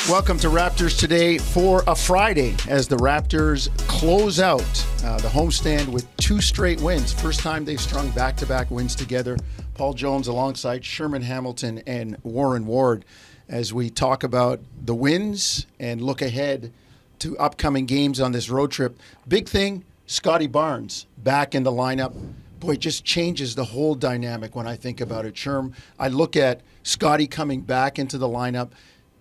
Welcome to Raptors Today for a Friday as the Raptors close out the homestand with 2 straight wins. First time they've strung back-to-back wins together. Paul Jones alongside Sherman Hamilton and Warren Ward as we talk about the wins and look ahead to upcoming games on this road trip. Big thing, Scottie Barnes back in the lineup. Boy, it just changes the whole dynamic when I think about it. Sherm, I look at Scottie coming back into the lineup,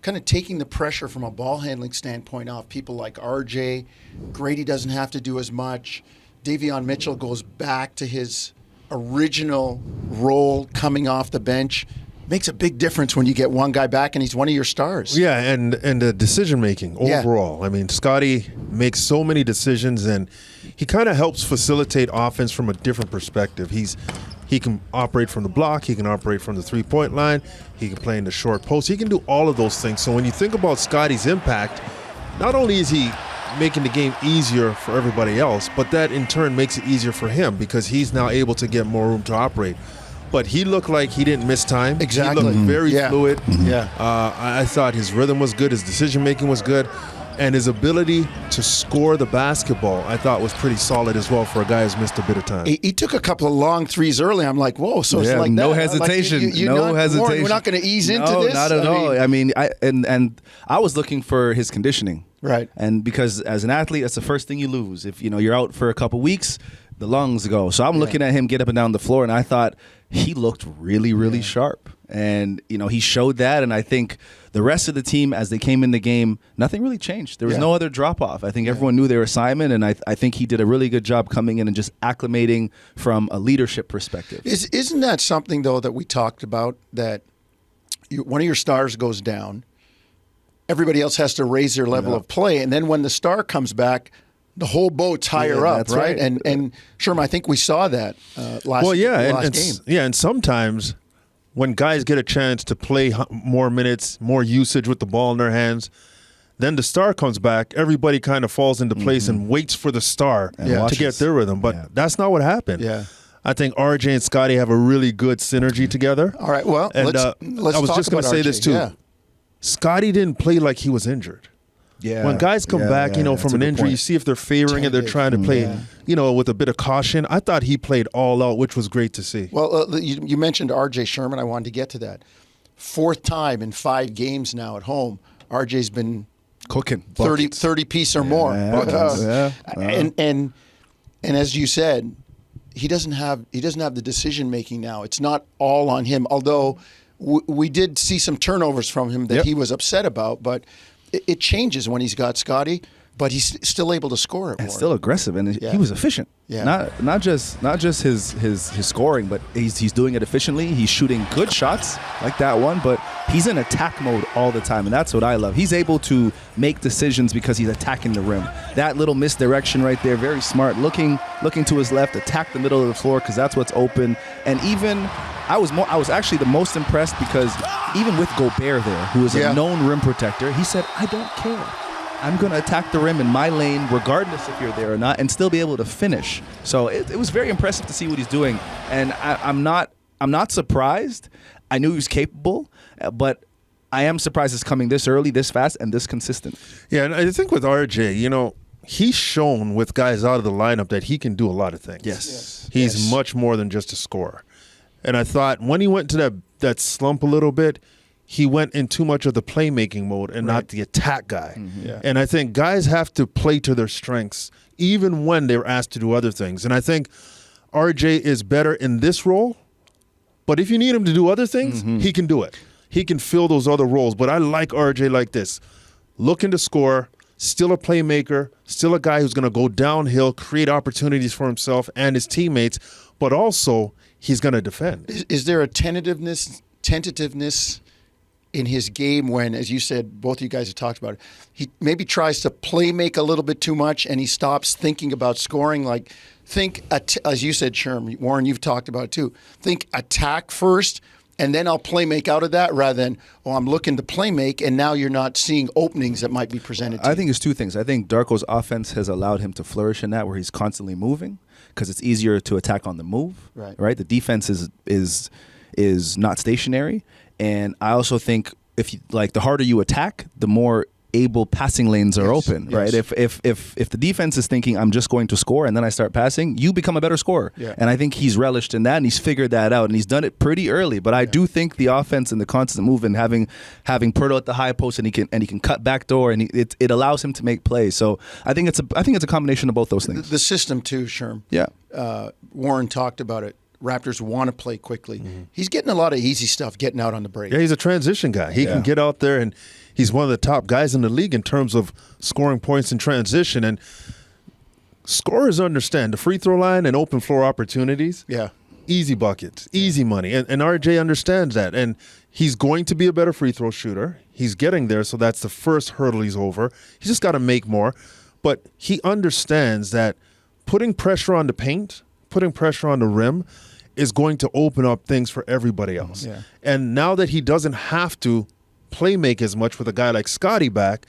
kind of taking the pressure from a ball handling standpoint off people like RJ. Grady doesn't have to do as much. Davion Mitchell goes back to his original role coming off the bench. Makes a big difference when you get one guy back and he's one of your stars. Yeah, and the decision making overall. Yeah. I mean, Scottie makes so many decisions and he kind of helps facilitate offense from a different perspective. He can operate from the block. He can operate from the three-point line. He can play in the short post. He can do all of those things. So when you think about Scottie's impact, not only is he making the game easier for everybody else, but that in turn makes it easier for him because he's now able to get more room to operate. But he looked like he didn't miss time. Exactly. He looked very fluid. Yeah. I thought his rhythm was good. His decision-making was good. And his ability to score the basketball, I thought, was pretty solid as well for a guy who's missed a bit of time. He took a couple of long threes early. I'm like, whoa, so it's like no that. hesitation. Like, no hesitation. We're not going to ease into this? Not at all. I mean, I was looking for his conditioning. Right. And because as an athlete, that's the first thing you lose. If you're out for a couple weeks, the lungs go. So I'm looking at him get up and down the floor, and I thought he looked really, really sharp. And, he showed that, and I think the rest of the team, as they came in the game, nothing really changed. There was no other drop-off. I think everyone knew their assignment, and I think he did a really good job coming in and just acclimating from a leadership perspective. Isn't that something, though, that we talked about, that one of your stars goes down, everybody else has to raise their level of play, and then when the star comes back, the whole boat's higher up, right? And Sherman, I think we saw that last game. And sometimes when guys get a chance to play more minutes, more usage with the ball in their hands, then the star comes back, everybody kind of falls into place and waits for the star to get their rhythm. But that's not what happened. Yeah. I think RJ and Scottie have a really good synergy together. All right, well, and, let's I was talk just going to about say RJ. this too. Yeah. Scottie didn't play like he was injured. Yeah. When guys come back, from an injury, you see if they're favoring it, they're trying to play, with a bit of caution. I thought he played all out, which was great to see. Well, you mentioned RJ Sherman. I wanted to get to that. 4th time in 5 games now at home, RJ's been cooking 30 piece or more. And as you said, he doesn't have the decision making now. It's not all on him. Although we did see some turnovers from him that he was upset about, but it changes when he's got Scottie, but he's still able to score it more. And still aggressive, and he was efficient. Yeah. Not just his scoring, but he's doing it efficiently. He's shooting good shots like that one, but he's in attack mode all the time, and that's what I love. He's able to make decisions because he's attacking the rim. That little misdirection right there, very smart. Looking to his left, attack the middle of the floor because that's what's open. And even I was actually the most impressed because even with Gobert there, who is a known rim protector, he said, "I don't care. I'm going to attack the rim in my lane, regardless if you're there or not, and still be able to finish." So it was very impressive to see what he's doing, and I'm not surprised. I knew he was capable, but I am surprised it's coming this early, this fast, and this consistent. Yeah, and I think with RJ, he's shown with guys out of the lineup that he can do a lot of things. Yes. He's much more than just a scorer. And I thought when he went to that slump a little bit, he went in too much of the playmaking mode and not the attack guy. Mm-hmm. Yeah. And I think guys have to play to their strengths even when they're asked to do other things. And I think RJ is better in this role, but if you need him to do other things, he can do it. He can fill those other roles. But I like RJ like this. Looking to score, still a playmaker, still a guy who's going to go downhill, create opportunities for himself and his teammates, but also he's going to defend. Is there a tentativeness in his game when, as you said, both of you guys have talked about it, he maybe tries to play make a little bit too much and he stops thinking about scoring? Like, as you said, Sherm, Warren, you've talked about it too. Think attack first and then I'll play make out of that rather than, I'm looking to play make and now you're not seeing openings that might be presented to you. I think it's 2 things. I think Darko's offense has allowed him to flourish in that where he's constantly moving because it's easier to attack on the move. Right? The defense is not stationary. And I also think the harder you attack, the more able passing lanes are open, right? If the defense is thinking I'm just going to score and then I start passing, you become a better scorer. Yeah. And I think he's relished in that and he's figured that out and he's done it pretty early. But I do think the offense and the constant move and having Poeltl at the high post and he can cut back door and it allows him to make plays. So I think it's a combination of both those things. The system too, Sherm. Yeah. Warren talked about it. Raptors want to play quickly. He's getting a lot of easy stuff getting out on the break. Yeah, he's a transition guy. He can get out there, and he's one of the top guys in the league in terms of scoring points in transition. And scorers understand the free throw line and open floor opportunities. Yeah. Easy buckets, easy money. And RJ understands that. And he's going to be a better free throw shooter. He's getting there, so that's the first hurdle he's over. He's just got to make more. But he understands that putting pressure on the paint, putting pressure on the rim is going to open up things for everybody else. Yeah. And now that he doesn't have to play make as much with a guy like Scottie back,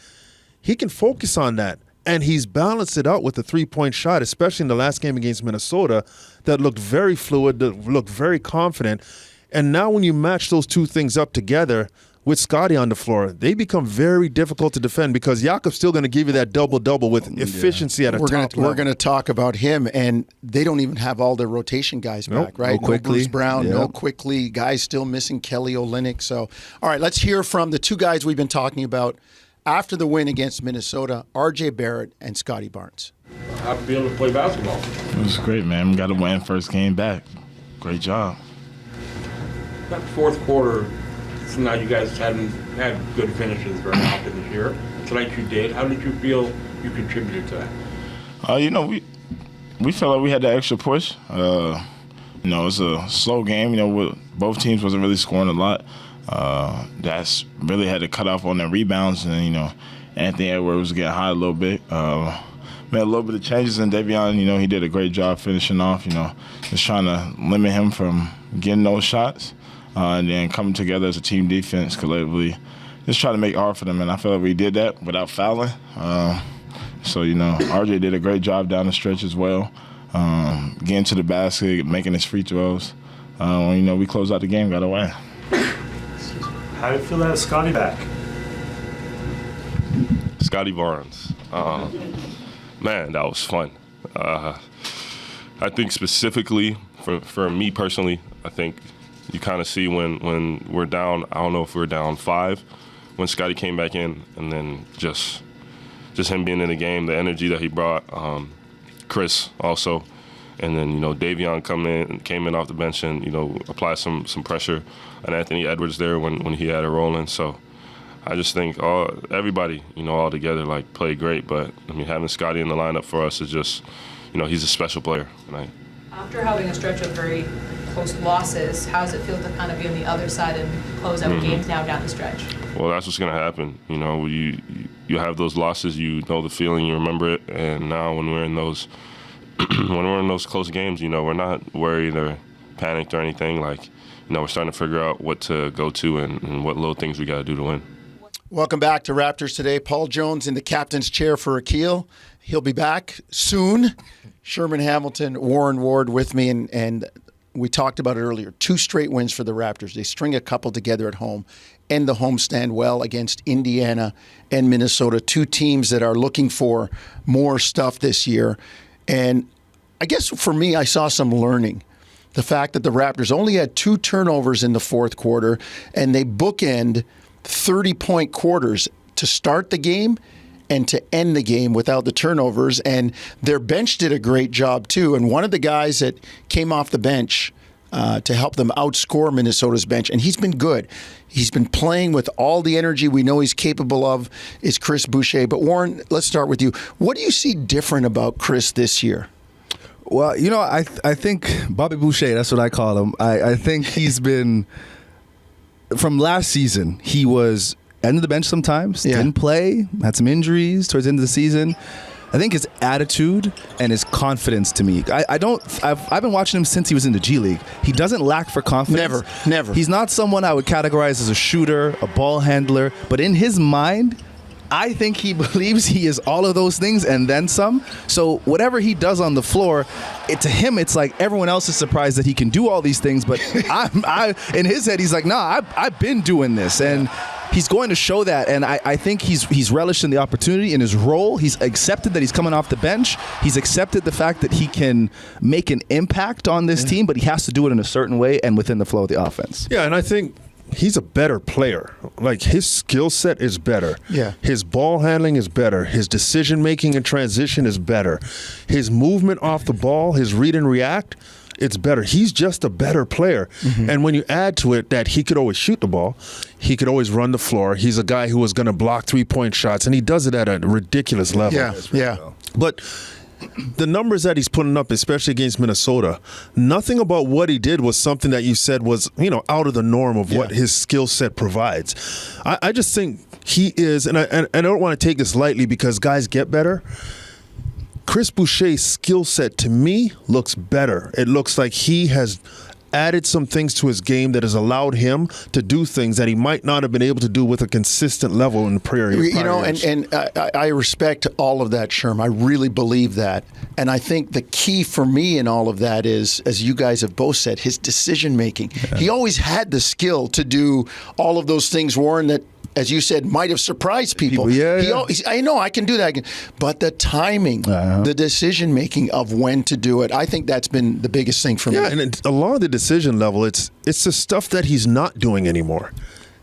he can focus on that. And he's balanced it out with a three-point shot, especially in the last game against Minnesota, that looked very fluid, that looked very confident. And now when you match those two things up together with Scottie on the floor, they become very difficult to defend because Jakob's still going to give you that double-double with efficiency at a top level. We're going to talk about him, and they don't even have all their rotation guys back, right? No Quickly. Bruce Brown, no Quickly. Guys still missing Kelly Olynyk. So, all right, let's hear from the two guys we've been talking about after the win against Minnesota, RJ Barrett and Scottie Barnes. How'd it feel to play basketball? It was great, man. We got to win first game back. Great job. That fourth quarter, so now you guys hadn't had good finishes very often this year. Tonight you did. How did you feel you contributed to that? We felt like we had that extra push. It's a slow game. Both teams wasn't really scoring a lot. That's really had to cut off on the rebounds, and Anthony Edwards was getting hot a little bit. Made a little bit of changes in Davion. He did a great job finishing off. Just trying to limit him from getting those shots, and then coming together as a team defense collectively, just try to make it hard for them. And I feel like we did that without fouling. RJ did a great job down the stretch as well, getting to the basket, making his free throws. We closed out the game, got away. How do you feel to have Scottie back? Scottie Barnes. Man, that was fun. I think specifically for me personally, I think you kind of see when we're down, I don't know if we're down 5, when Scottie came back in, and then just him being in the game, the energy that he brought, Chris also, and then Davion came in off the bench and applied some pressure, and Anthony Edwards there when he had it rolling. So I just think everybody all together played great. But having Scottie in the lineup for us is just he's a special player tonight. After having a stretch of very close losses, how does it feel to kind of be on the other side and close out games now down the stretch? Well, that's what's going to happen. You have those losses, the feeling, you remember it, and now when we're in those close games, we're not worried or panicked or anything. We're starting to figure out what to go to and what little things we got to do to win. Welcome back to Raptors Today. Paul Jones in the captain's chair for Akil. He'll be back soon. Sherman Hamilton, Warren Ward with me, and we talked about it earlier. 2 straight wins for the Raptors. They string a couple together at home, end the homestand well against Indiana and Minnesota, 2 teams that are looking for more stuff this year. And I guess for me, I saw some learning. The fact that the Raptors only had 2 turnovers in the fourth quarter, and they bookend 30-point quarters to start the game and to end the game without the turnovers. And their bench did a great job, too. And one of the guys that came off the bench to help them outscore Minnesota's bench, and he's been good. He's been playing with all the energy we know he's capable of, is Chris Boucher. But, Warren, let's start with you. What do you see different about Chris this year? Well, I think Bobby Boucher, that's what I call him. I think he's been, from last season, he was end of the bench sometimes, didn't play, had some injuries towards the end of the season. I think his attitude and his confidence to me, I've been watching him since he was in the G League. He doesn't lack for confidence. Never. He's not someone I would categorize as a shooter, a ball handler, but in his mind, I think he believes he is all of those things and then some. So whatever he does on the floor, to him, it's like everyone else is surprised that he can do all these things. But in his head, he's like, nah, I've been doing this. And he's going to show that, and I think he's relished in the opportunity in his role. He's accepted that he's coming off the bench. He's accepted the fact that he can make an impact on this team, but he has to do it in a certain way and within the flow of the offense. Yeah, and I think he's a better player. Like, his skill set is better. Yeah. His ball handling is better. His decision making and transition is better. His movement off the ball, his read and react, it's better. He's just a better player. And when you add to it that he could always shoot the ball, he could always run the floor. He's a guy who was going to block 3-point shots, and he does it at a ridiculous level. Yeah. But the numbers that he's putting up, especially against Minnesota, nothing about what he did was something that you said was, out of the norm of what his skill set provides. I just think he is, and I don't want to take this lightly because guys get better. Chris Boucher's skill set, to me, looks better. It looks like he has added some things to his game that has allowed him to do things that he might not have been able to do with a consistent level in the prior years. And I respect all of that, Sherm. I really believe that. And I think the key for me in all of that is, as you guys have both said, his decision making. Yeah. He always had the skill to do all of those things, Warren, that, as you said, might have surprised people. I know I can do that. But the timing, the decision-making of when to do it, I think that's been the biggest thing for me. Yeah, and along the decision level, it's the stuff that he's not doing anymore.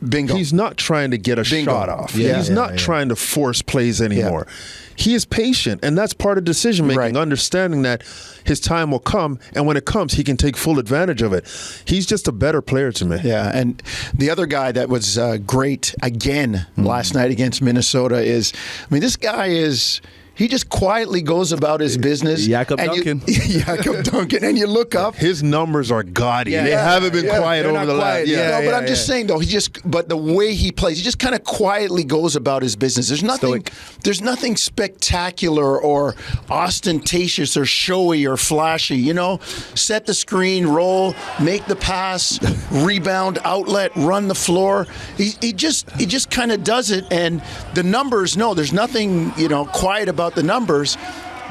Bingo. He's not trying to get a shot off. He's not trying to force plays anymore. He is patient, and that's part of decision-making, understanding that his time will come, and when it comes, he can take full advantage of it. He's just a better player to me. Yeah, and the other guy that was great again last night against Minnesota is, this guy is... He just quietly goes about his business. Jakob Duncan. Jakob Duncan. And you look up. His numbers are gaudy. They haven't been quiet over the last. But I'm just saying, though, but the way he plays, he just kind of quietly goes about his business. There's nothing spectacular or ostentatious or showy or flashy. Set the screen, roll, make the pass, rebound, outlet, run the floor. He just kind of does it. And the numbers, there's nothing, quiet about the numbers,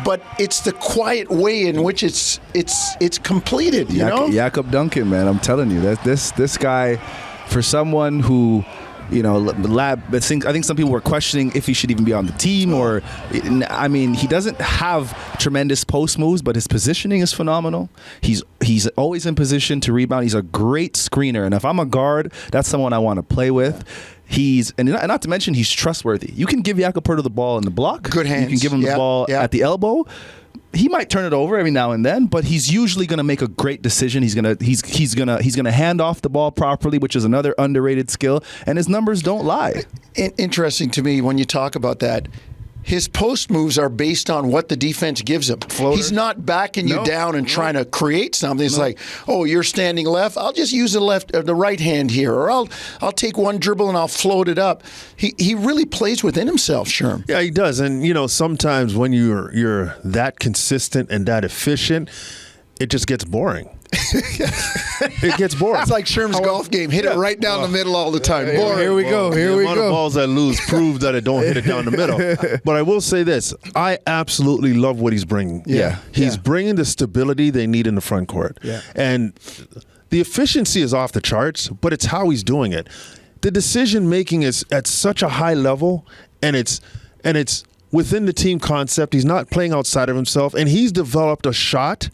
but it's the quiet way in which it's completed. Jakob Duncan, man, I'm telling you, that this guy, for someone who, I think some people were questioning if he should even be on the team, or, he doesn't have tremendous post moves, but his positioning is phenomenal. He's always in position to rebound. He's a great screener, and if I'm a guard, that's someone I want to play with. And not to mention, he's trustworthy. You can give Jakob Poeltl the ball in the block. Good hands. You can give him the ball at the elbow. He might turn it over every now and then, but he's usually going to make a great decision. He's gonna hand off the ball properly, which is another underrated skill. And his numbers don't lie. Interesting to me when you talk about that. His post moves are based on what the defense gives him. Floater. He's not backing you down and trying to create something. It's like, you're standing left. I'll just use the right hand here, or I'll take one dribble and I'll float it up. He really plays within himself, Sherm. Yeah, he does. And sometimes when you're that consistent and that efficient, it just gets boring. It gets boring. It's like Sherm's golf game. Hit it right down the middle all the time. Boring. Here we go. The amount of balls I lose prove that I don't hit it down the middle. But I will say this. I absolutely love what he's bringing. He's bringing the stability they need in the front court. And the efficiency is off the charts, but it's how he's doing it. The decision making is at such a high level, and it's within the team concept. He's not playing outside of himself, and he's developed a shot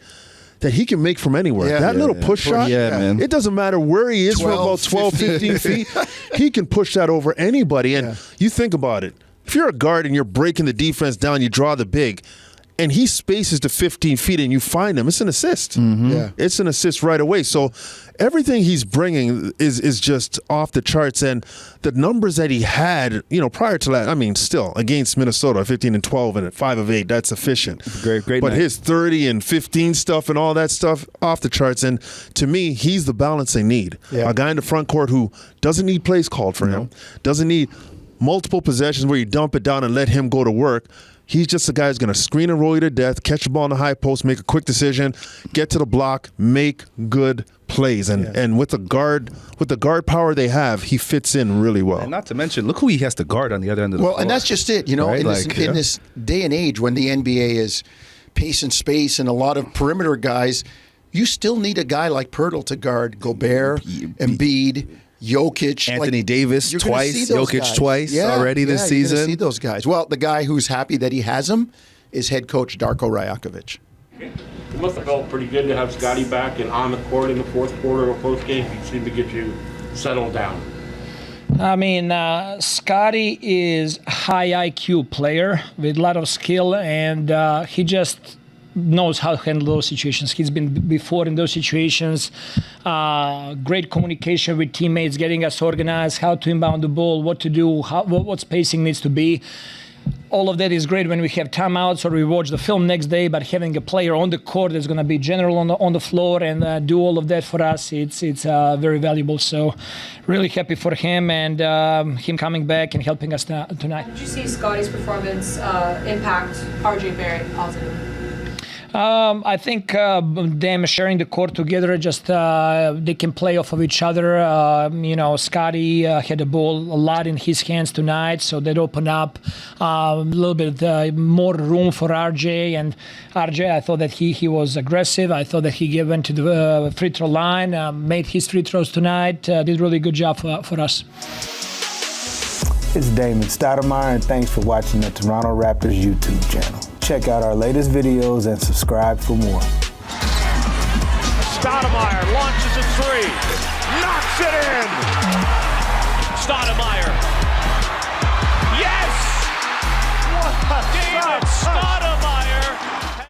that he can make from anywhere. That little push shot, man. It doesn't matter where he is from about 12, 15 feet. He can push that over anybody. And you think about it. If you're a guard and you're breaking the defense down, you draw the big, and he spaces to 15 feet and you find him, it's an assist. It's an assist right away. So everything he's bringing is just off the charts. And the numbers that he had, prior to that, still against Minnesota, 15 and 12 and 5 of 8, that's efficient. Great But night. his 30 and 15 stuff and all that stuff, off the charts. And to me, he's the balance they need. A guy in the front court who doesn't need plays called for him, doesn't need multiple possessions where you dump it down and let him go to work. He's just a guy who's going to screen and roll you to death, catch the ball in the high post, make a quick decision, get to the block, make good plays. And with the guard power they have, he fits in really well. And not to mention, look who he has to guard on the other end of the floor. And that's just it. Right? In this day and age when the NBA is pace and space and a lot of perimeter guys, you still need a guy like Poeltl to guard Gobert, Embiid, Jokic, Anthony Davis you're gonna see twice, those Jokic guys. twice already this You're season. gonna see those guys. Well, the guy who's happy that he has him is head coach Darko Rajakovic. It must have felt pretty good to have Scottie back and on the court in the fourth quarter of a close game. He seemed to get you settled down. I mean, Scottie is a high IQ player with a lot of skill, and he just knows how to handle those situations. He's been before in those situations. Great communication with teammates, getting us organized, how to inbound the ball, what to do, what spacing needs to be. All of that is great when we have timeouts or we watch the film next day, but having a player on the court that's going to be general on the floor and do all of that for us, it's very valuable. So really happy for him and him coming back and helping us tonight. Did you see Scottie's performance impact RJ Barrett positively? I think them sharing the court together, just they can play off of each other. Scottie had the ball a lot in his hands tonight, so that opened up a little bit more room for RJ. And RJ, I thought that he was aggressive. I thought that he went to the free throw line, made his free throws tonight. Did a really good job for us. It's Damon Stoudemire, and thanks for watching the Toronto Raptors YouTube channel. Check out our latest videos and subscribe for more. Stoudemire launches a three, knocks it in. Stoudemire. Yes! What a David Stoudemire!